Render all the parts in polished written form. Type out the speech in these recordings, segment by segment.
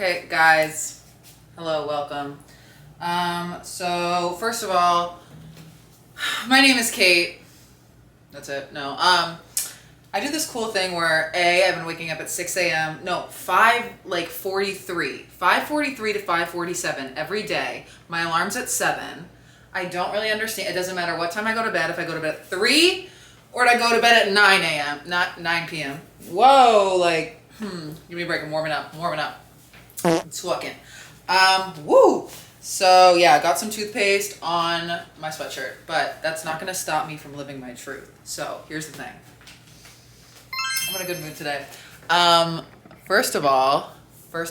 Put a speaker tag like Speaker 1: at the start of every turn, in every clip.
Speaker 1: Okay, guys. Hello, welcome. So first of all, my name is Kate. That's it. No. I do this cool thing where I've been waking up at 6 a.m. No, 5:43 to 5:47 every day. My alarm's at 7. I don't really understand. It doesn't matter what time I go to bed. If I go to bed at 3 or I go to bed at 9 a.m. Not 9 p.m. Whoa, give me a break. I'm warming up. It's fucking. Woo! So yeah, I got some toothpaste on my sweatshirt, but that's not gonna stop me from living my truth. So here's the thing. I'm in a good mood today. First of all, I'm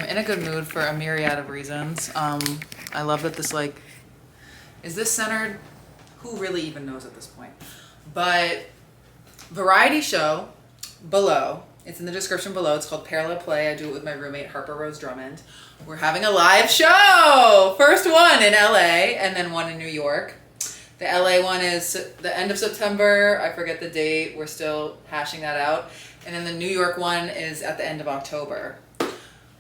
Speaker 1: in a good mood for a myriad of reasons. I love that this is this centered? Who really even knows at this point? But variety show below. It's in the description below. It's called Parallel Play. I do it with my roommate, Harper Rose Drummond. We're having a live show. First one in LA and then one in New York. The LA one is the end of September. I forget the date. We're still hashing that out. And then the New York one is at the end of October,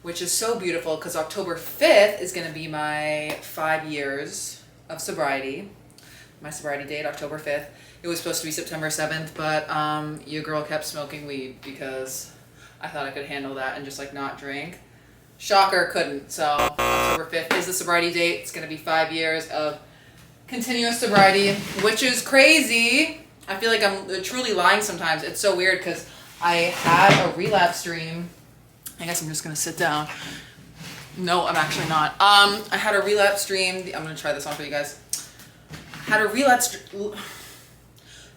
Speaker 1: which is so beautiful because October 5th is going to be my 5 years of sobriety. My sobriety date, October 5th. It was supposed to be September 7th, but your girl kept smoking weed because I thought I could handle that and just not drink. Shocker, couldn't. So October 5th is the sobriety date. It's going to be 5 years of continuous sobriety, which is crazy. I feel like I'm truly lying sometimes. It's so weird because I had a relapse stream. I guess I'm just going to sit down. No, I'm actually not. I had a relapse stream. I'm going to try this on for you guys. Had a relapse.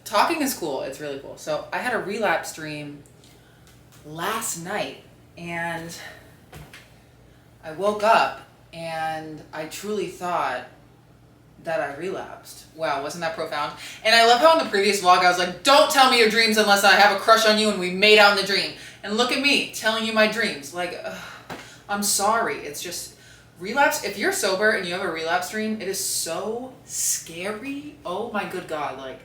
Speaker 1: Talking is cool. It's really cool. So I had a relapse dream last night and I woke up and I truly thought that I relapsed. Wow, wasn't that profound? And I love how in the previous vlog I was like, don't tell me your dreams unless I have a crush on you and we made out in the dream. And look at me telling you my dreams. I'm sorry. It's just relapse. If you're sober and you have a relapse dream, it is so scary. Oh my good God.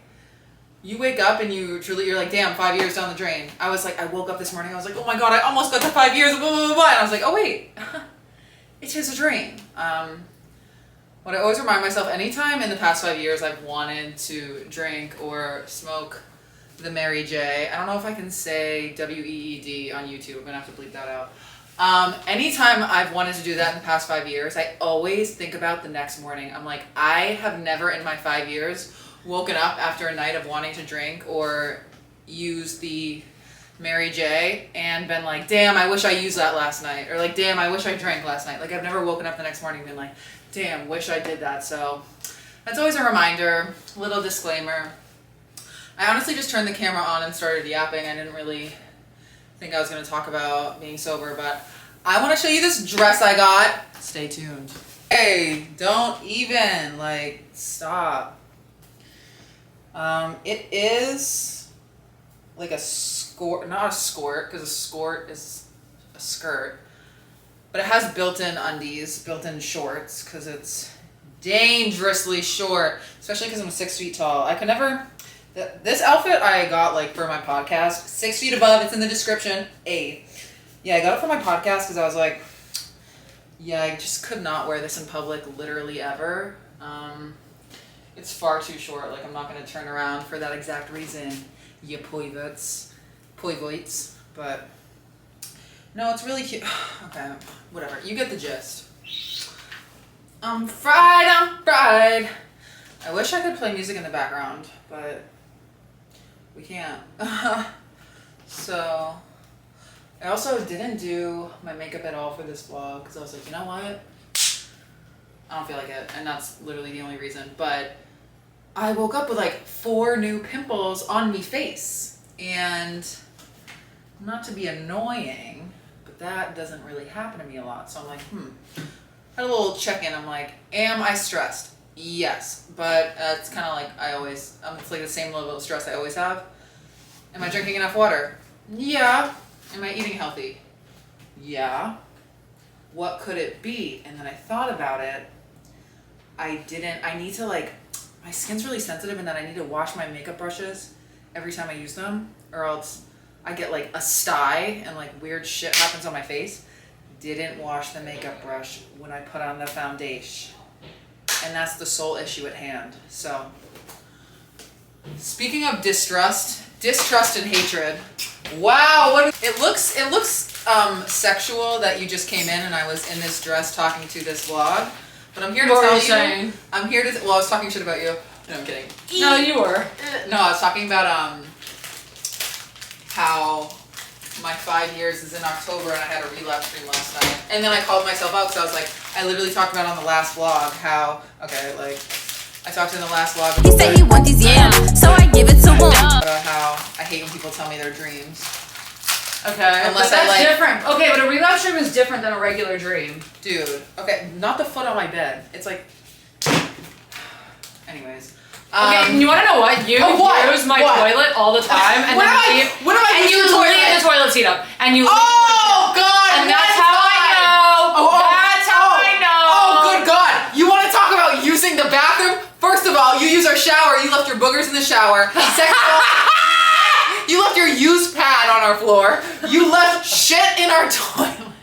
Speaker 1: You wake up and you're like, damn, 5 years down the drain. I was like, I woke up this morning, I was like, oh my God, I almost got to 5 years, blah, blah, blah, blah. And I was like, oh wait, it's just a dream. What I always remind myself, anytime in the past 5 years I've wanted to drink or smoke the Mary J. I don't know if I can say WEED on YouTube. I'm gonna have to bleep that out. Anytime I've wanted to do that in the past 5 years, I always think about the next morning. I'm like, I have never in my 5 years woken up after a night of wanting to drink or use the Mary J and been like, damn, I wish I used that last night. Or damn, I wish I drank last night. I've never woken up the next morning and been like, damn, wish I did that. So that's always a reminder, little disclaimer. I honestly just turned the camera on and started yapping. I didn't really think I was going to talk about being sober, but I want to show you this dress I got. Stay tuned. Hey, don't even, stop. It is a skirt, not a skirt, because a skirt is a skirt, but it has built-in undies, built-in shorts, because it's dangerously short, especially because I'm 6 feet tall. I could never, this outfit I got for my podcast, 6 feet above, it's in the description, yeah, I got it for my podcast because I was like, yeah, I just could not wear this in public literally ever. It's far too short. I'm not going to turn around for that exact reason, you poivots. But no, it's really cute. Okay, whatever. You get the gist. I'm fried. I wish I could play music in the background, but we can't. So I also didn't do my makeup at all for this vlog because I was like, you know what? I don't feel like it, and that's literally the only reason. But I woke up with 4 new pimples on me face, and not to be annoying, but that doesn't really happen to me a lot. So I'm like, had a little check-in. I'm like, am I stressed? Yes, but it's kind of it's the same level of stress I always have. Am I drinking enough water? Yeah. Am I eating healthy? Yeah. What could it be? And then I thought about it. I need to my skin's really sensitive and that I need to wash my makeup brushes every time I use them, or else I get like a sty and like weird shit happens on my face. Didn't wash the makeup brush when I put on the foundation. And that's the sole issue at hand. So, speaking of distrust and hatred. Wow, it looks sexual that you just came in and I was in this dress talking to this vlog. But I'm here to tell you. I'm here to. Well, I was talking shit about you. No, I'm kidding.
Speaker 2: No, you were.
Speaker 1: No, I was talking about how my 5 years is in October and I had a relapse stream last night. And then I called myself out because I was like, I literally talked about on the last vlog how, okay, like, I talked in the last vlog.
Speaker 3: He said he want these yams, so I give it to him.
Speaker 1: About how I hate when people tell me their dreams.
Speaker 2: Okay,
Speaker 1: unless
Speaker 2: but that's
Speaker 1: I like,
Speaker 2: different. Okay, but a relapse dream is different than a regular dream.
Speaker 1: Dude, okay, not the foot on my bed. It's like, anyways.
Speaker 2: Okay, you want to know what? You use my toilet all the time, and then leave the toilet seat up, and you.
Speaker 1: Oh God!
Speaker 2: And that's how I know. That's how I know.
Speaker 1: Oh, good God! You want to talk about using the bathroom? First of all, you use our shower. You left your boogers in the shower. Second of all, you left your used pad on our floor. You left shit in our toilet.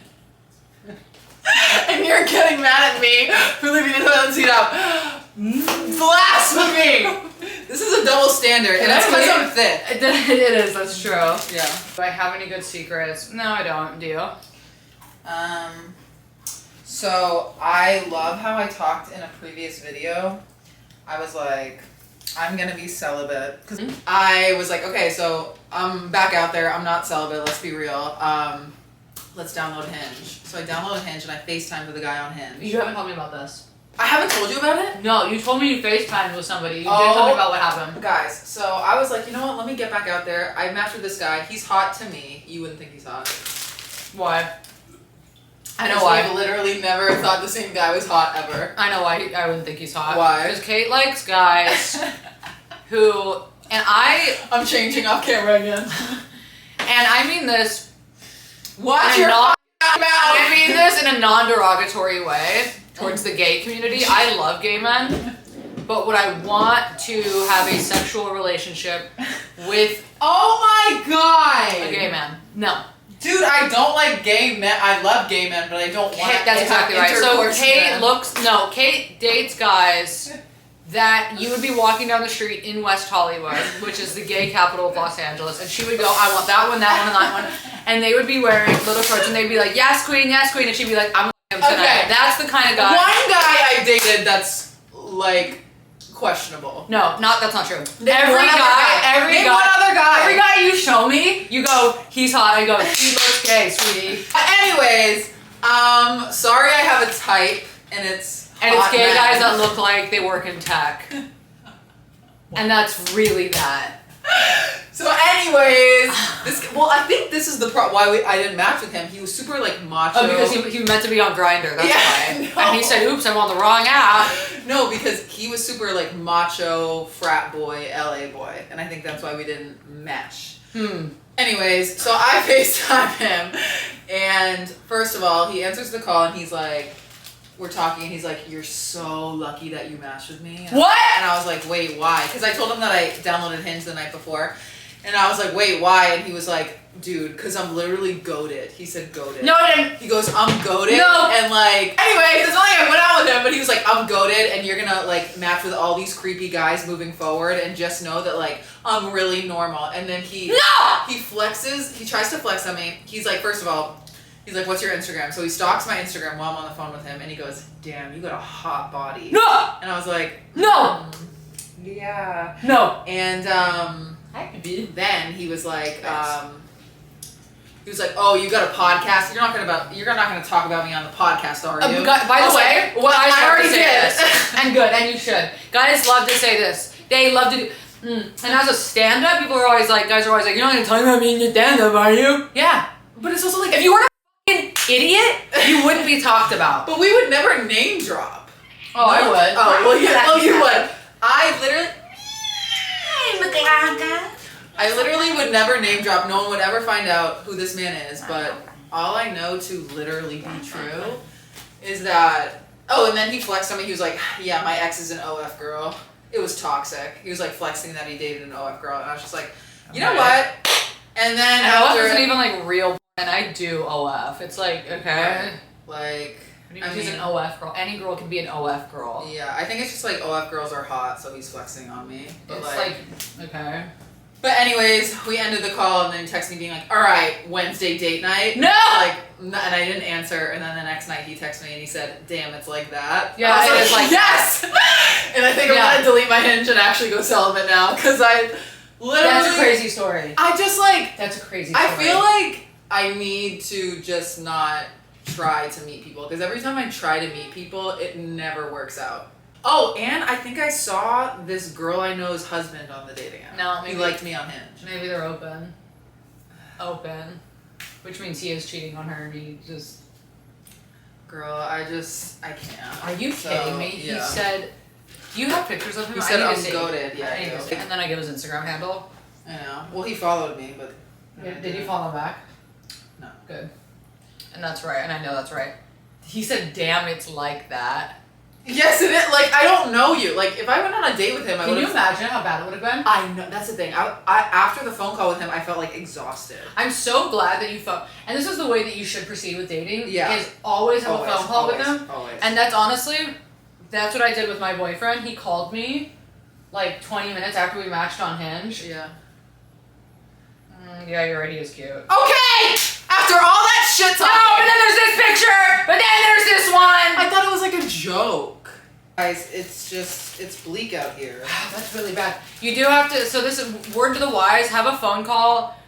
Speaker 1: And you're getting mad at me for leaving the toilet seat up. Blasphemy! This is a double standard, and that's because I'm thick.
Speaker 2: It is, that's true.
Speaker 1: Yeah.
Speaker 2: Do I have any good secrets? No, I don't. Do you?
Speaker 1: So I love how I talked in a previous video. I was like, I'm gonna be celibate. Because I was like, okay, so I'm back out there. I'm not celibate, let's be real. Let's download Hinge. So I downloaded Hinge and I FaceTimed with a guy on Hinge.
Speaker 2: You haven't told me about this.
Speaker 1: I haven't told you about it?
Speaker 2: No, you told me you FaceTimed with somebody. You didn't tell me about what happened.
Speaker 1: Guys, so I was like, you know what, let me get back out there. I matched with this guy. He's hot to me. You wouldn't think he's hot.
Speaker 2: Why?
Speaker 1: I know why. We've literally never thought the same guy was hot ever.
Speaker 2: I know why I wouldn't think he's hot.
Speaker 1: Why?
Speaker 2: Because Kate likes guys who, and
Speaker 1: I'm changing off camera again.
Speaker 2: And I mean this.
Speaker 1: Watch your mouth.
Speaker 2: I mean this in a non-derogatory way towards the gay community. I love gay men, but would I want to have a sexual relationship with
Speaker 1: Oh my God!
Speaker 2: a gay man? No.
Speaker 1: Dude, I don't like gay men. I love gay men, but I don't want to.
Speaker 2: That's exactly right. So Kate dates guys that you would be walking down the street in West Hollywood, which is the gay capital of Los Angeles, and she would go, I want that one, and that one, and they would be wearing little shorts, and they'd be like, yes, queen, and she'd be like, I'm him tonight. Okay. That's the kind of guy.
Speaker 1: One guy I dated that's like questionable.
Speaker 2: No, that's not true.
Speaker 1: Every guy
Speaker 2: you show me, you go, he's hot. I go, he looks gay, sweetie.
Speaker 1: Anyways, sorry I have a type, and it's
Speaker 2: gay guys that look like they work in tech. And that's really that.
Speaker 1: So anyways, I think this is the why I didn't match with him. He was super like macho.
Speaker 2: Oh, because he meant to be on Grindr, that's why.
Speaker 1: No.
Speaker 2: And he said, oops, I'm on the wrong app.
Speaker 1: No, because he was super like macho, frat boy, LA boy. And I think that's why we didn't mesh. Anyways, so I FaceTime him, and first of all, he answers the call and he's like, we're talking, and he's like, you're so lucky that you matched with me.
Speaker 2: What?
Speaker 1: And I was like, wait, why? Because I told him that I downloaded Hinge the night before. And I was like, wait, why? And he was like, dude, because I'm literally goated. He said goated.
Speaker 2: No, I didn't.
Speaker 1: He goes, I'm goated.
Speaker 2: No.
Speaker 1: And like, anyway, it's not like I went out with him, but he was like, I'm goated, and you're gonna like match with all these creepy guys moving forward, and just know that like, I'm really normal. And then he flexes, he tries to flex on me. He's like, first of all, he's like, what's your Instagram? So he stalks my Instagram while I'm on the phone with him, and he goes, damn, you got a hot body.
Speaker 2: No!
Speaker 1: And I was like,
Speaker 2: no!
Speaker 1: Yeah.
Speaker 2: No.
Speaker 1: And then he was like, oh, you got a podcast? You're not gonna talk about me on the podcast, are you?
Speaker 2: By the way,
Speaker 1: I already did.
Speaker 2: And good, and you should. Guys love to say this. They love to do. And as a stand-up, guys are always like, you're not gonna talk about me in your stand-up, are you? Yeah. But it's also like, if you weren't a fucking idiot, you wouldn't be talked about.
Speaker 1: But we would never name drop.
Speaker 2: Oh, I would.
Speaker 1: Oh, well, yeah. Oh, you would. I literally would never name drop. No one would ever find out who this man is. But all I know to literally be true is that. Oh, and then he flexed on me. He was like, "Yeah, my ex is an OF girl." It was toxic. He was like flexing that he dated an OF girl, and I was just like, you know what? And then
Speaker 2: And OF
Speaker 1: after
Speaker 2: isn't even like real, and I do OF. It's like, okay.
Speaker 1: Like,
Speaker 2: She's an OF girl. Any girl can be an OF girl.
Speaker 1: Yeah, I think it's just like OF girls are hot, so he's flexing on me. But
Speaker 2: It's like, okay.
Speaker 1: But anyways, we ended the call and then he texted me being like, all right, Wednesday date night.
Speaker 2: No!
Speaker 1: Like, and I didn't answer. And then the next night he texted me and he said, damn, it's like that.
Speaker 2: Yeah,
Speaker 1: I was
Speaker 2: it is like
Speaker 1: yes! And I think I'm going to delete my Hinge and actually go celibate now because I literally...
Speaker 2: That's a crazy story.
Speaker 1: I just like...
Speaker 2: That's a crazy story.
Speaker 1: I feel like I need to just not try to meet people because every time I try to meet people, it never works out. Oh, and I think I saw this girl I know's husband on the dating app.
Speaker 2: No, maybe
Speaker 1: he liked me on Hinge.
Speaker 2: Maybe they're open. Open. Which means he is cheating on her and he just...
Speaker 1: Girl, I can't.
Speaker 2: Are you kidding me?
Speaker 1: Yeah.
Speaker 2: He said... Do you have pictures of him?
Speaker 1: He said
Speaker 2: I need
Speaker 1: I'm
Speaker 2: to see.
Speaker 1: goated. Yeah,
Speaker 2: I need to see. And then I give his Instagram handle.
Speaker 1: I know. Well, he followed me, but...
Speaker 2: Did you follow him back?
Speaker 1: No.
Speaker 2: Good. And that's right, and I know that's right. He said, damn, it's like that.
Speaker 1: Yes, it is. Like, I don't know you. Like, if I went on a date with him, I would have...
Speaker 2: Can you imagine how bad it would have been?
Speaker 1: I know. That's the thing. I after the phone call with him, I felt, like, exhausted.
Speaker 2: I'm so glad that you felt... And this is the way that you should proceed with dating.
Speaker 1: Yeah.
Speaker 2: Is always have a phone call with him.
Speaker 1: Always.
Speaker 2: And that's honestly... That's what I did with my boyfriend. He called me, like, 20 minutes after we matched on Hinge.
Speaker 1: Yeah.
Speaker 2: Yeah, you're right. He is cute.
Speaker 1: Okay! After all that shit talking...
Speaker 2: No, but then there's this picture! But then there's this one!
Speaker 1: I thought it was like a joke. Guys, it's bleak out here.
Speaker 2: That's really bad. You do have to, so this is, word to the wise, have a phone call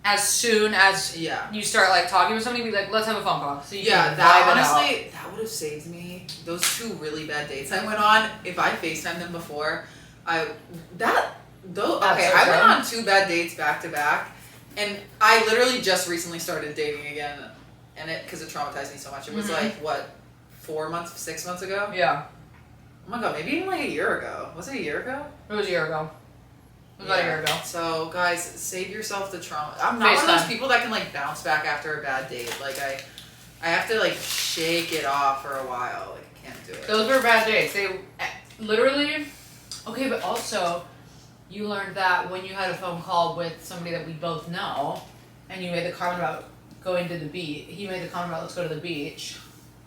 Speaker 2: as soon as you start like talking with somebody, be like, let's have a phone call. So you can
Speaker 1: that
Speaker 2: vibe it out.
Speaker 1: honestly, that would have saved me those 2 really bad dates I went on. If I FaceTimed them before, I went on 2 bad dates back to back. And I literally just recently started dating again, and because it traumatized me so much. It was like, what, 6 months ago?
Speaker 2: Yeah.
Speaker 1: Oh my god, maybe even like a year ago. Was it a year ago?
Speaker 2: It was a year ago. It was about a year ago.
Speaker 1: So, guys, save yourself the trauma. I'm not one of those people that can, like, bounce back after a bad date. Like, I have to, like, shake it off for a while. Like, I can't do it.
Speaker 2: Those were bad dates. They literally... Okay, but also... You learned that when you had a phone call with somebody that we both know, and you made the comment about going to the beach. He made the comment about let's go to the beach.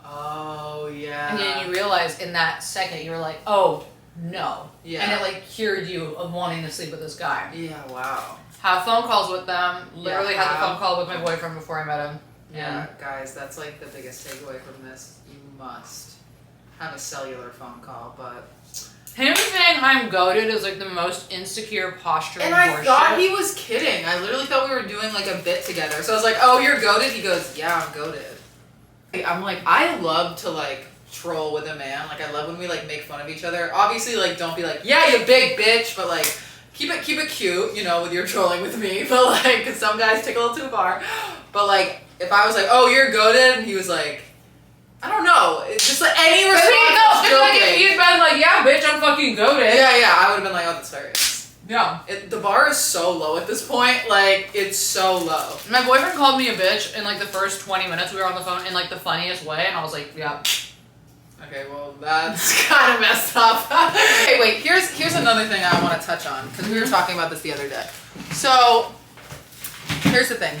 Speaker 1: Oh, yeah.
Speaker 2: And then you realized in that second, you were like, oh, no.
Speaker 1: Yeah.
Speaker 2: And it like cured you of wanting to sleep with this guy.
Speaker 1: Yeah, wow.
Speaker 2: Have phone calls with them. Literally had the phone call with my boyfriend before I met him.
Speaker 1: Yeah, guys, that's like the biggest takeaway from this. You must have a cellular phone call, but...
Speaker 2: Him saying I'm goated is like the most insecure posturing
Speaker 1: And I
Speaker 2: horseshit.
Speaker 1: thought he was kidding. I literally thought we were doing like a bit together. So I was like, oh, you're goated? He goes, yeah, I'm goated. I'm like, I love to like troll with a man. Like I love when we like make fun of each other. Obviously, like don't be like, yeah, you big bitch, but like keep it cute, you know, with your trolling with me. But like, cause some guys take a little too far. But like, if I was like, oh, you're goated, and he was like, I don't know. It's just like any response.
Speaker 2: Like if he'd been like, yeah, bitch, I'm fucking goated.
Speaker 1: Yeah, I would have been like, oh, that's hilarious.
Speaker 2: Yeah.
Speaker 1: The bar is so low at this point. Like, it's so low.
Speaker 2: My boyfriend called me a bitch in like the first 20 minutes we were on the phone in like the funniest way, and I was like, yeah.
Speaker 1: Okay, well, that's kind of messed up. Hey, wait, here's another thing I want to touch on, because we were talking about this the other day. So, here's the thing.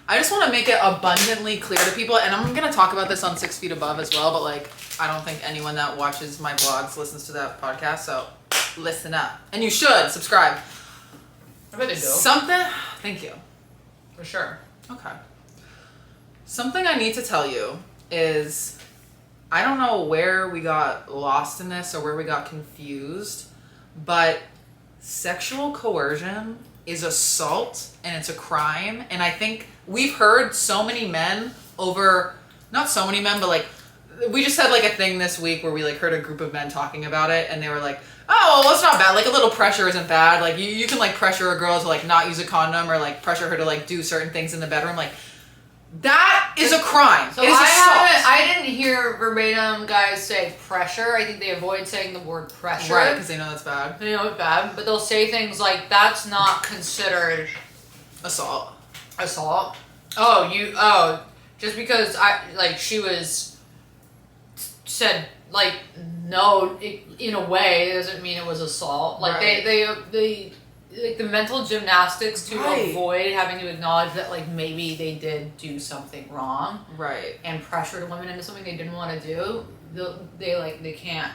Speaker 1: I just want to make it abundantly clear to people, and I'm going to talk about this on 6 Feet Above as well, but like, I don't think anyone that watches my vlogs listens to that podcast, so listen up. And you should subscribe.
Speaker 2: I bet they do.
Speaker 1: Thank you.
Speaker 2: For sure.
Speaker 1: Okay. Something I need to tell you is, I don't know where we got lost in this or where we got confused, but sexual coercion is assault and it's a crime. And I think we've heard so many men not so many men, but like, we just had like a thing this week where we like heard a group of men talking about it and they were like, oh, well, it's not bad. Like a little pressure isn't bad. Like you can like pressure a girl to like not use a condom or like pressure her to like do certain things in the bedroom. Like that is a crime.
Speaker 2: So
Speaker 1: it is assault.
Speaker 2: I didn't hear verbatim guys say pressure. I think they avoid saying the word pressure.
Speaker 1: Right, because they know that's bad.
Speaker 2: They know it's bad, but they'll say things like, that's not considered
Speaker 1: Assault.
Speaker 2: Just because she said like no in a way doesn't mean it was assault. Like
Speaker 1: right.
Speaker 2: they like the mental gymnastics to
Speaker 1: Right.
Speaker 2: avoid having to acknowledge that like maybe they did do something wrong
Speaker 1: Right.
Speaker 2: and pressured women into something they didn't want to do. They can't.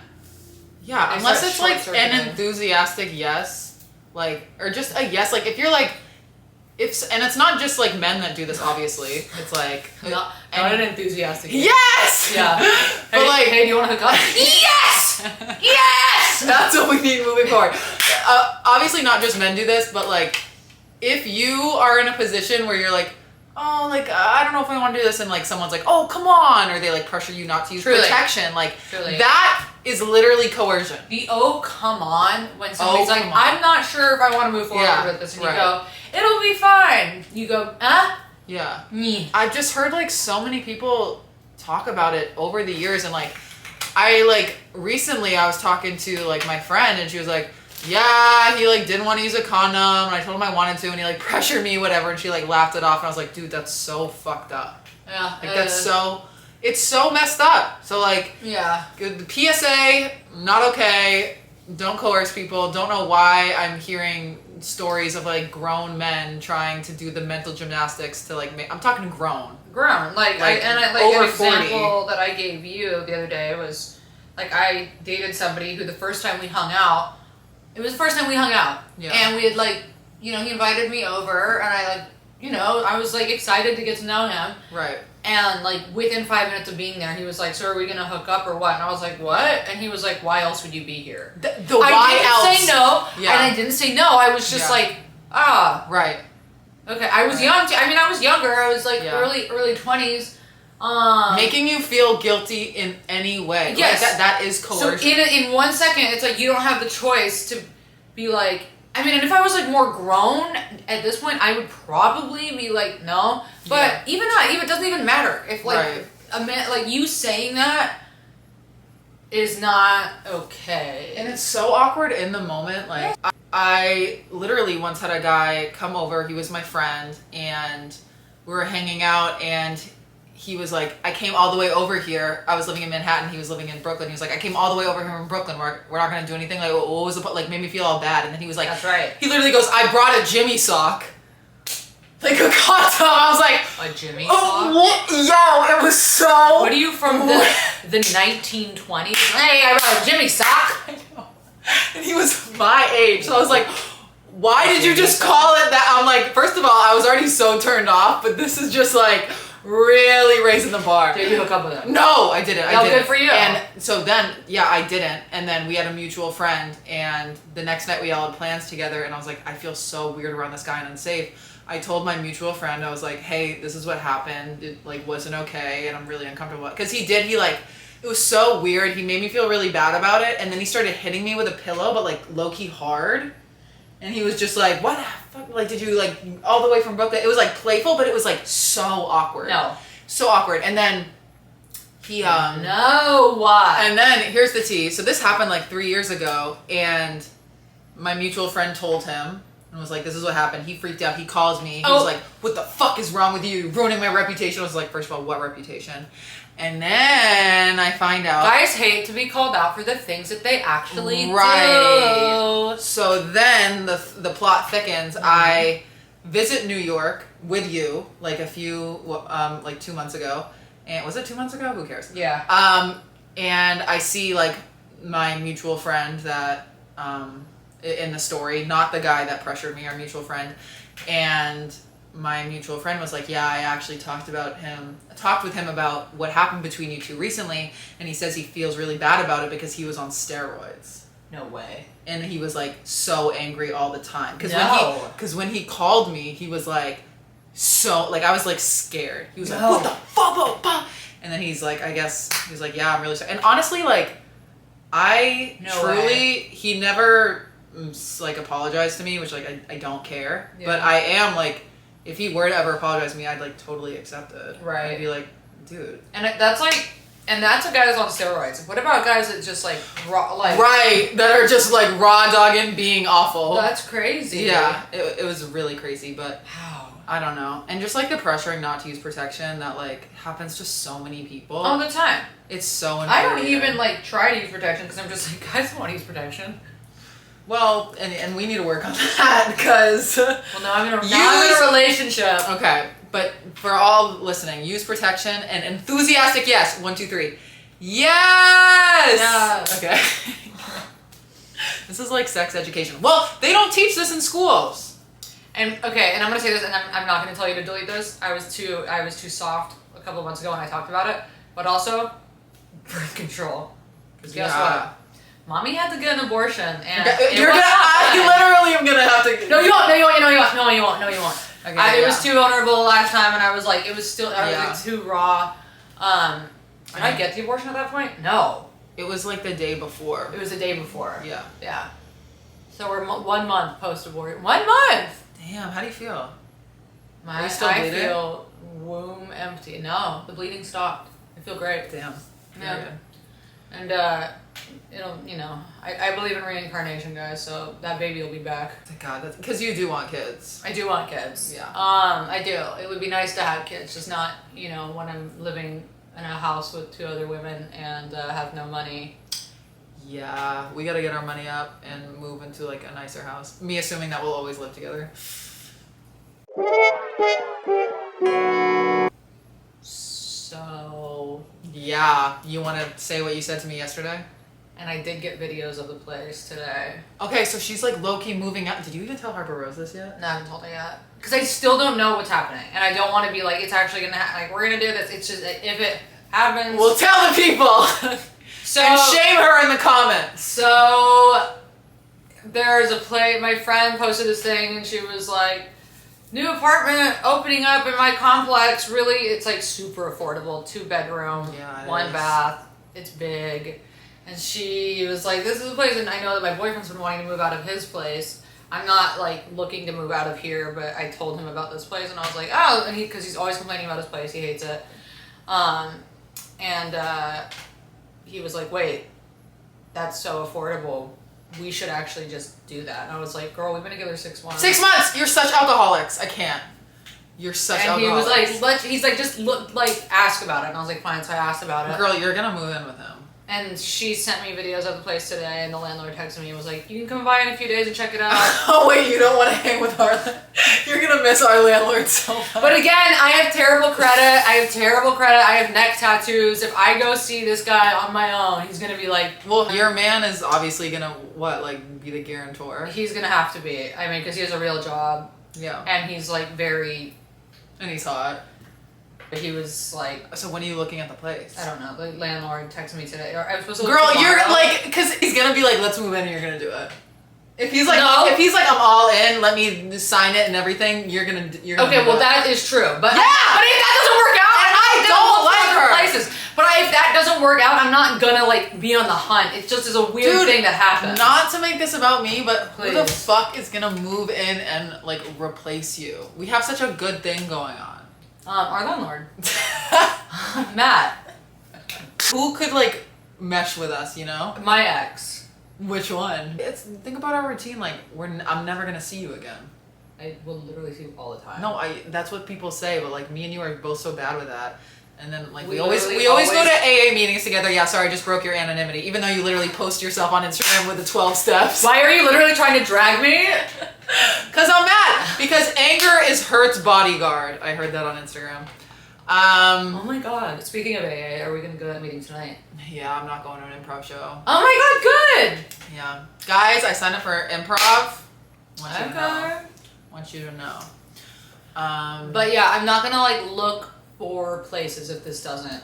Speaker 1: Yeah,
Speaker 2: They
Speaker 1: unless
Speaker 2: start
Speaker 1: it's like
Speaker 2: short-circuiting.
Speaker 1: an enthusiastic yes, like, or just a yes. Like if you're like, and it's not just like men that do this. Obviously, it's like
Speaker 2: Not an enthusiastic.
Speaker 1: yes.
Speaker 2: Yeah.
Speaker 1: But
Speaker 2: Hey,
Speaker 1: like,
Speaker 2: hey, do you want to hook up? Yes. Yes.
Speaker 1: that's what we need moving forward. Obviously, not just men do this, but like, if you are in a position where you're like, oh, like I don't know if I want to do this, and like someone's like, oh, come on, or they like pressure you not to use
Speaker 2: Truly.
Speaker 1: protection, like
Speaker 2: Truly.
Speaker 1: that is literally coercion.
Speaker 2: The oh come on when somebody's like,
Speaker 1: come on.
Speaker 2: I'm not sure if I want to move forward
Speaker 1: Yeah,
Speaker 2: with this, and
Speaker 1: right.
Speaker 2: you go, it'll be fine. You go,
Speaker 1: Yeah.
Speaker 2: me.
Speaker 1: I've just heard like so many people talk about it over the years, and like I like recently I was talking to like my friend, and she was like, yeah, he like didn't want to use a condom, and I told him I wanted to, and he like pressured me, whatever, and she like laughed it off, and I was like, dude, that's so fucked up.
Speaker 2: Yeah.
Speaker 1: Like it's so messed up. So like
Speaker 2: Yeah.
Speaker 1: the PSA, not okay. Don't coerce people. Don't know why I'm hearing stories of like grown men trying to do the mental gymnastics to like make. I'm talking grown.
Speaker 2: Grown. Like
Speaker 1: Like,
Speaker 2: an
Speaker 1: over
Speaker 2: example that I gave you the other day was like I dated somebody who the first time we hung out, it was the first time we hung out.
Speaker 1: Yeah.
Speaker 2: And we had like, he invited me over and I like, I was like excited to get to know him.
Speaker 1: Right.
Speaker 2: And like within 5 minutes of being there, he was like, so are we gonna hook up or what? And I was like, what? And he was like, why else would you be here?
Speaker 1: The
Speaker 2: I
Speaker 1: why
Speaker 2: didn't
Speaker 1: else?
Speaker 2: say no.
Speaker 1: Yeah.
Speaker 2: And I didn't say no. I was just
Speaker 1: Yeah.
Speaker 2: like,
Speaker 1: Right.
Speaker 2: okay. I was young too. I mean, I was younger. I was like
Speaker 1: Yeah.
Speaker 2: early 20s.
Speaker 1: Making you feel guilty in any way.
Speaker 2: Yes.
Speaker 1: Like that is coercion.
Speaker 2: So in 1 second, it's like you don't have the choice to be like. I mean, and if I was like more grown at this point, I would probably be like no. But
Speaker 1: Yeah.
Speaker 2: even that, it doesn't even matter if like
Speaker 1: Right.
Speaker 2: a man like you saying that is not okay.
Speaker 1: And it's so awkward in the moment. Like I literally once had a guy come over. He was my friend, and we were hanging out, and he was like, I came all the way over here. I was living in Manhattan. He was living in Brooklyn. He was like, I came all the way over here from Brooklyn. We're not gonna do anything. Like, what was the point? Like, made me feel all bad. And then he was like,
Speaker 2: That's right.
Speaker 1: He literally goes, I brought a Jimmy sock, like a condom. I was like,
Speaker 2: A Jimmy
Speaker 1: oh,
Speaker 2: sock?
Speaker 1: what? Yo, it was so.
Speaker 2: What are you from the 1920s? Hey, I brought a Jimmy sock.
Speaker 1: I know. And he was my age, so I was like, why did you just call it that? I'm like, first of all, I was already so turned off, but this is just like really raising the bar.
Speaker 2: Did you hook up with him?
Speaker 1: No, I didn't.
Speaker 2: Oh, good for you.
Speaker 1: And so then, yeah, I didn't. And then we had a mutual friend, and the next night we all had plans together, and I was like, I feel so weird around this guy and unsafe. I told my mutual friend, I was like, hey, this is what happened. It like wasn't okay, and I'm really uncomfortable. Because he like, it was so weird. He made me feel really bad about it, and then he started hitting me with a pillow, but like low-key hard. And he was just like, what the fuck? Like, did you like all the way from Brooklyn? It was like playful, but it was like so awkward.
Speaker 2: No.
Speaker 1: So awkward. And then he
Speaker 2: No. Why?
Speaker 1: and then here's the tea. So this happened like 3 years ago, and my mutual friend told him and was like, this is what happened. He freaked out. He calls me. He was like, what the fuck is wrong with you? You're ruining my reputation. I was like, first of all, what reputation? And then I find out.
Speaker 2: Guys hate to be called out for the things that they actually
Speaker 1: Right.
Speaker 2: do.
Speaker 1: So then the plot thickens. I visit New York with you like like 2 months ago. And was it 2 months ago? Who cares?
Speaker 2: Yeah.
Speaker 1: And I see like my mutual friend that in the story, not the guy that pressured me, our mutual friend. And my mutual friend was like, yeah, I actually talked with him about what happened between you two recently, and he says he feels really bad about it because he was on steroids.
Speaker 2: No way.
Speaker 1: And he was like so angry all the time. Because when he called me, he was like so like I was like scared. He was like, what the fuck? And then he's like, yeah, I'm really sorry. And honestly, like he never like apologized to me, which like I don't care. Yeah. But I am like, if he were to ever apologize to me, I'd like totally accept it.
Speaker 2: Right.
Speaker 1: I'd be like, dude.
Speaker 2: And that's a guy that's on steroids. What about guys that just like raw, like
Speaker 1: right, that are just like raw dogging being awful.
Speaker 2: That's crazy.
Speaker 1: Yeah, it was really crazy, but
Speaker 2: how?
Speaker 1: I don't know. And just like the pressuring not to use protection that like happens to so many people
Speaker 2: all the time.
Speaker 1: It's so
Speaker 2: I don't
Speaker 1: infuriating.
Speaker 2: even like try to use protection because I'm just like, guys don't want to use protection.
Speaker 1: Well, and we need to work on that because.
Speaker 2: Well, now I'm in a relationship.
Speaker 1: Okay, but for all listening, use protection and enthusiastic. Yes, 1, 2, 3. Yes.
Speaker 2: Yeah.
Speaker 1: Okay. This is like sex education. Well, they don't teach this in schools.
Speaker 2: And okay, and I'm gonna say this, and I'm not gonna tell you to delete this. I was too soft a couple of months ago when I talked about it. But also, birth control. Because guess what? Mommy had to get an abortion, and
Speaker 1: I literally am gonna have to.
Speaker 2: No, you won't.
Speaker 1: Okay,
Speaker 2: it was too vulnerable last time, and I was like, it was still too raw. Did I get the abortion at that point? No.
Speaker 1: It was like the day before.
Speaker 2: It was the day before.
Speaker 1: Yeah.
Speaker 2: Yeah. So we're 1 month post-abortion. 1 month!
Speaker 1: Damn, how do you feel?
Speaker 2: I feel womb empty. No, the bleeding stopped. I feel great.
Speaker 1: Damn.
Speaker 2: Yeah. And, it'll, I believe in reincarnation, guys, so that baby will be back.
Speaker 1: Thank God, that's because you do want kids.
Speaker 2: I do want kids.
Speaker 1: Yeah.
Speaker 2: I do. It would be nice to have kids, just not, when I'm living in a house with 2 other women and have no money.
Speaker 1: Yeah, we gotta get our money up and move into like a nicer house. Me assuming that we'll always live together.
Speaker 2: So...
Speaker 1: Yeah, you wanna say what you said to me yesterday?
Speaker 2: And I did get videos of the place today.
Speaker 1: Okay, so she's like low-key moving out. Did you even tell Harper Rose this yet?
Speaker 2: No, I haven't told her yet. Because I still don't know what's happening. And I don't want to be like, it's actually going to happen. Like, we're going to do this. It's just, if it happens...
Speaker 1: We'll tell the people!
Speaker 2: So,
Speaker 1: and shame her in the comments!
Speaker 2: So, there's a play... My friend posted this thing and she was like, new apartment opening up in my complex. Really, it's like super affordable. 2-bedroom, 1 bath. It's big. And she was like, this is a place, and I know that my boyfriend's been wanting to move out of his place. I'm not, like, looking to move out of here, but I told him about this place, and I was like, oh, and because he's always complaining about his place, he hates it. He was like, wait, that's so affordable. We should actually just do that. And I was like, girl, we've been together 6 months.
Speaker 1: 6 months! You're such alcoholics. I can't. You're such alcoholics.
Speaker 2: And he was like, he's like, just look, like, ask about it. And I was like, fine, so I asked about it.
Speaker 1: Girl, you're gonna move in with him.
Speaker 2: And she sent me videos of the place today, and the landlord texted me and was like, you can come by in a few days and check it out.
Speaker 1: Oh wait, you don't want to hang with our... You're gonna miss our landlord so much.
Speaker 2: But again, I have terrible credit. I have neck tattoos. If I go see this guy on my own, he's gonna be like...
Speaker 1: Well, your man is obviously gonna, be the guarantor?
Speaker 2: He's gonna have to be. I mean, because he has a real job.
Speaker 1: Yeah.
Speaker 2: And he's like very...
Speaker 1: And he's hot.
Speaker 2: He was like...
Speaker 1: So when are you looking at the place?
Speaker 2: I don't know. The landlord texted me today. I was supposed to...
Speaker 1: Girl, you're like... Because he's gonna be like, let's move in and you're gonna do it. If he's like, I'm all in, let me sign it and everything, you're gonna
Speaker 2: okay, well, that is true. But
Speaker 1: yeah!
Speaker 2: But if that doesn't work out...
Speaker 1: And I don't like her!
Speaker 2: Places. But if that doesn't work out, I'm not gonna, like, be on the hunt. It's just a weird thing that happens.
Speaker 1: Not to make this about me, but
Speaker 2: please.
Speaker 1: Who the fuck is gonna move in and, like, replace you? We have such a good thing going on.
Speaker 2: Our landlord. Matt.
Speaker 1: Who could, like, mesh with us, you know?
Speaker 2: My ex.
Speaker 1: Which one? Think about our routine, like, I'm never gonna see you again.
Speaker 2: I will literally see you all the time.
Speaker 1: No, that's what people say, but, like, me and you are both so bad with that. And then, like, we always go to AA meetings together. Yeah, sorry, I just broke your anonymity. Even though you literally post yourself on Instagram with the 12 steps.
Speaker 2: Why are you literally trying to drag me?
Speaker 1: Because I'm mad. Because anger is hurt's bodyguard. I heard that on Instagram.
Speaker 2: Oh my god. Speaking of AA, are we going to go to that meeting tonight?
Speaker 1: Yeah, I'm not going to an improv show.
Speaker 2: Oh my god, good!
Speaker 1: Yeah. Guys, I signed up for improv. Want you to know.
Speaker 2: But yeah, I'm not going to, like, look for places if this doesn't.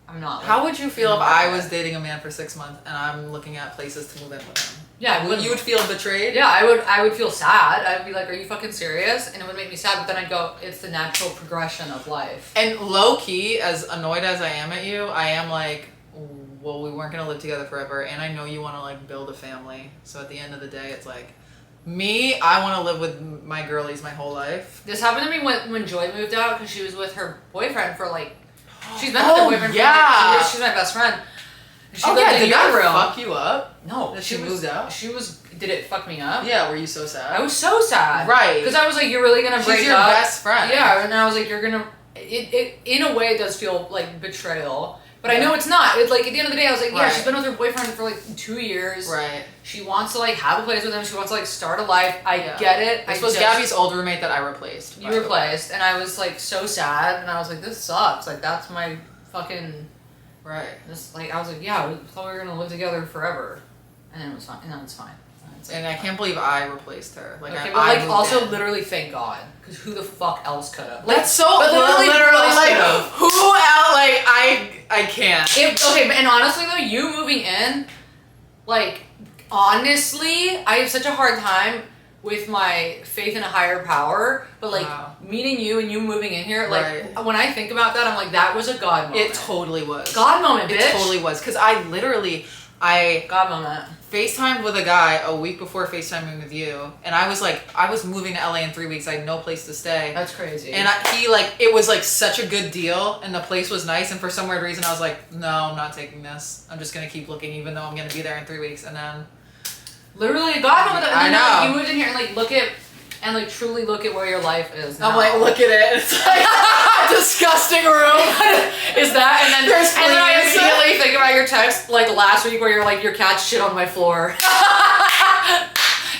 Speaker 2: I'm not.
Speaker 1: How would you feel if I was dating a man for 6 months and I'm looking at places to move in with him?
Speaker 2: Yeah,
Speaker 1: you would feel betrayed?
Speaker 2: Yeah, I would feel sad. I'd be like, are you fucking serious? And it would make me sad, but then I'd go, it's the natural progression of life.
Speaker 1: And low key, as annoyed as I am at you, I am like, well, we weren't gonna live together forever, and I know you want to like build a family. So at the end of the day, it's like, me, I want to live with my girlies my whole life.
Speaker 2: This happened to me when Joy moved out because she was with her boyfriend for like, she's been with her boyfriend for she's my best friend. She lived in
Speaker 1: did
Speaker 2: your
Speaker 1: that
Speaker 2: room.
Speaker 1: Fuck you up?
Speaker 2: No.
Speaker 1: That she moved out?
Speaker 2: Did it fuck me up?
Speaker 1: Yeah, were you so sad?
Speaker 2: I was so sad.
Speaker 1: Right.
Speaker 2: Because I was like, you're really going to break up?
Speaker 1: She's your best friend.
Speaker 2: Yeah, and I was like, you're going to, in a way it does feel like betrayal. But I know it's not. It's like, at the end of the day, I was like, yeah,
Speaker 1: Right.
Speaker 2: she's been with her boyfriend for like 2 years.
Speaker 1: Right.
Speaker 2: She wants to like have a place with him. She wants to like start a life. I get it.
Speaker 1: This was Gabby's old roommate that I replaced.
Speaker 2: You replaced, and I was like so sad, and I was like, this sucks. Like that's my fucking.
Speaker 1: Right.
Speaker 2: This like I was like, yeah, we thought we were gonna live together forever, and then it was fine. And then it's fine.
Speaker 1: And I can't believe I replaced her. Like,
Speaker 2: okay,
Speaker 1: I
Speaker 2: but like
Speaker 1: moved
Speaker 2: also
Speaker 1: in.
Speaker 2: literally thank God, because who the fuck else could have? Like,
Speaker 1: That's so
Speaker 2: but
Speaker 1: literally like
Speaker 2: could've?
Speaker 1: who else? Like I can't.
Speaker 2: Okay, but and honestly though, you moving in, like honestly, I have such a hard time with my faith in a higher power. But like meeting you and you moving in here, like when I think about that, I'm like that was a God moment.
Speaker 1: It totally was.
Speaker 2: God moment, bitch.
Speaker 1: It totally was. Because I literally
Speaker 2: God moment.
Speaker 1: FaceTimed with a guy a week before FaceTiming with you, and I was like, I was moving to LA in 3 weeks. I had no place to stay.
Speaker 2: That's crazy.
Speaker 1: And he like, it was like such a good deal, and the place was nice. And for some weird reason, I was like, no, I'm not taking this. I'm just gonna keep looking, even though I'm gonna be there in 3 weeks. And then,
Speaker 2: literally, God moment.
Speaker 1: I know.
Speaker 2: You moved in here and like look at, and like truly look at where your life is now.
Speaker 1: I'm like, look at it. It's like a disgusting room.
Speaker 2: Is that and then
Speaker 1: There's
Speaker 2: and then I
Speaker 1: fleas.
Speaker 2: immediately think about your text like last week where you're like your cat shit on my floor.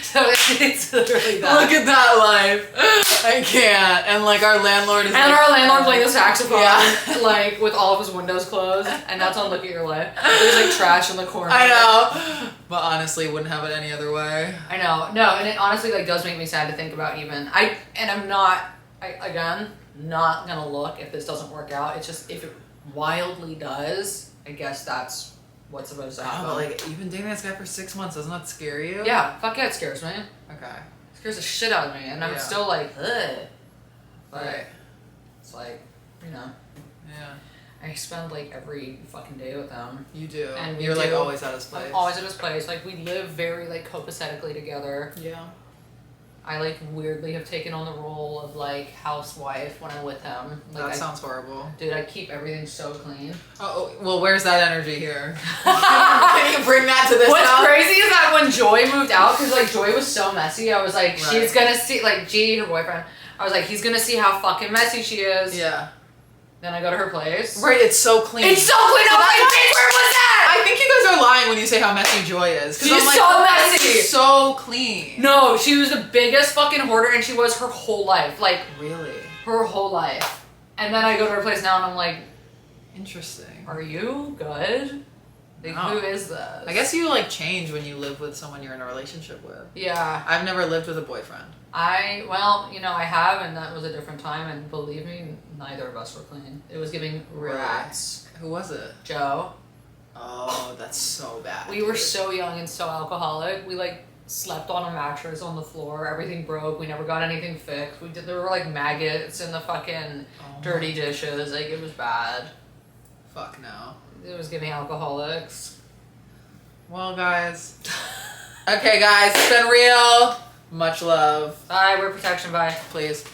Speaker 2: So it's literally that.
Speaker 1: Look at that life. I can't. And like our landlord is
Speaker 2: And
Speaker 1: like,
Speaker 2: our landlord playing the saxophone,
Speaker 1: Yeah.
Speaker 2: like with all of his windows closed, and that's on Look at Your Life. There's like trash in the corner.
Speaker 1: I know. But honestly, wouldn't have it any other way.
Speaker 2: I know. No, and it honestly like does make me sad to think about even. I'm not not gonna look if this doesn't work out. It's just if it wildly does, I guess that's what's supposed to happen.
Speaker 1: But like, you've been dating this guy for 6 months. Doesn't that scare you?
Speaker 2: Yeah, fuck yeah, it scares me.
Speaker 1: Okay.
Speaker 2: It scares the shit out of me, and I'm
Speaker 1: Yeah.
Speaker 2: still like, ugh. But
Speaker 1: Right.
Speaker 2: it's like, you know,
Speaker 1: Yeah.
Speaker 2: I spend like every fucking day with them.
Speaker 1: You do.
Speaker 2: And we
Speaker 1: You're like
Speaker 2: do.
Speaker 1: always at his place.
Speaker 2: I'm always at his place. Like we live very like copacetically together.
Speaker 1: Yeah.
Speaker 2: I like weirdly have taken on the role of like housewife when I'm with him. Like
Speaker 1: That sounds horrible.
Speaker 2: dude, I keep everything so clean.
Speaker 1: Oh, well, where's that energy here? Can you bring that to this
Speaker 2: What's
Speaker 1: house?
Speaker 2: crazy is that when Joy moved out, because like Joy was so messy, I was like,
Speaker 1: Right.
Speaker 2: she's gonna see, like G, her boyfriend, I was like, he's gonna see how fucking messy she is.
Speaker 1: Yeah.
Speaker 2: Then I go to her place.
Speaker 1: Right, it's so clean.
Speaker 2: It's so clean! I was like, bitch, where was that?
Speaker 1: I think you guys are lying when you say how messy Joy is. 'Cause
Speaker 2: She's
Speaker 1: I'm like,
Speaker 2: so
Speaker 1: "Oh,
Speaker 2: messy."
Speaker 1: it's so clean.
Speaker 2: No, she was the biggest fucking hoarder, and she was her whole life. Like,
Speaker 1: Really?
Speaker 2: her whole life. And then I go to her place now, and I'm like,
Speaker 1: Interesting.
Speaker 2: are you good? Like,
Speaker 1: No.
Speaker 2: who is this?
Speaker 1: I guess you like change when you live with someone you're in a relationship with.
Speaker 2: Yeah.
Speaker 1: I've never lived with a boyfriend.
Speaker 2: Well, you know, I have, and that was a different time, and believe me, neither of us were clean. It was giving rats.
Speaker 1: Who was it?
Speaker 2: Joe.
Speaker 1: Oh, that's so bad.
Speaker 2: We were
Speaker 1: dude.
Speaker 2: so young and so alcoholic. We like slept on a mattress on the floor. Everything broke. We never got anything fixed. There were like maggots in the fucking
Speaker 1: Oh
Speaker 2: dirty
Speaker 1: my-
Speaker 2: dishes. Like it was bad.
Speaker 1: Fuck no.
Speaker 2: It was giving alcoholics.
Speaker 1: Well, guys. Okay, guys, it's been real. Much love.
Speaker 2: Bye. Wear protection. Bye.
Speaker 1: Please.